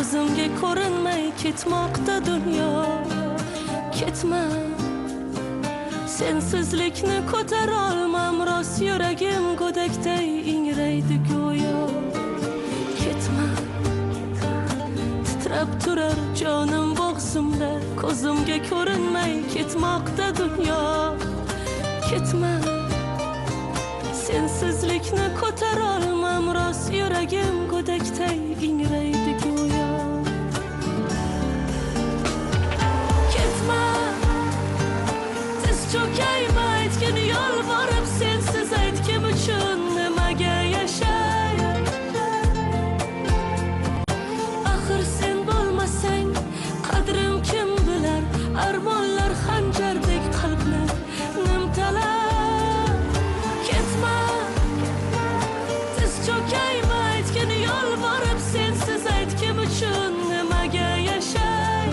ko'zimga ko'rinmay ketmoqda dunyo. Ketma, sensizlikni ko'tara olmam, rost yuragim go'dakday ingraydi go'yo. Ketma, titrab turar jonim bo'g'zimda, ko'zimga ko'rinmay ketmoqda dunyo. Ketma, sensizlikni ko'tara olmam, rost yuragim go'dakday ingraydi go'yo. Ketma, tiz cho'kayma, aytgin yolvorib, sensiz aytgim uchun nimaga yashay. Axir sen bo'lmasang qadrim kim bilar, armonlar xanjardek qalbni nimtalar. Ketma, tiz cho'kayma, aytgin yolvorib, sensiz aytgim uchun nimaga yashay.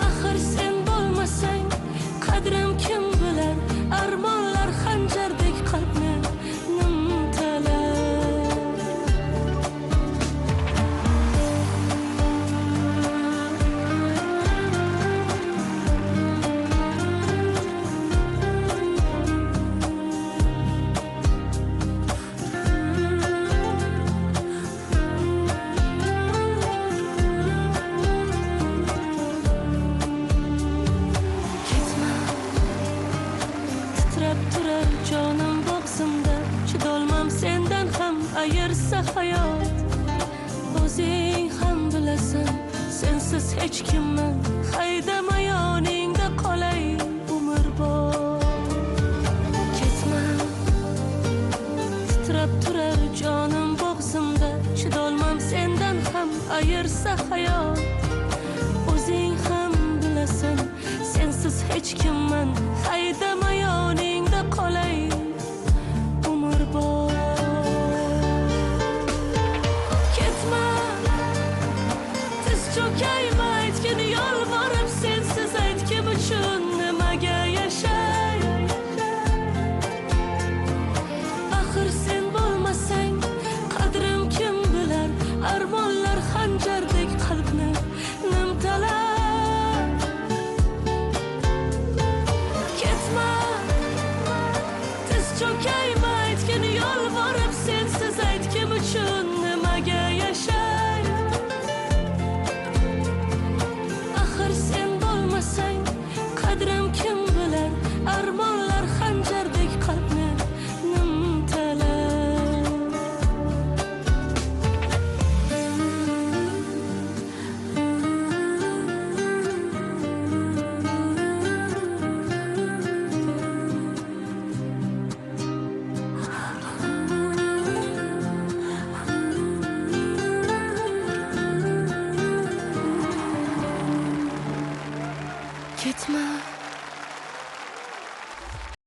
Axir sen bo'lmasang qadrim kim bilar, armonlar xanjardek qalbni nimtalar. Titrab turar jonim bo'g'zimda, chidolmam sendan ham ayirsa hayot. O'zing ham bilasan, sensiz hech kimman haydama.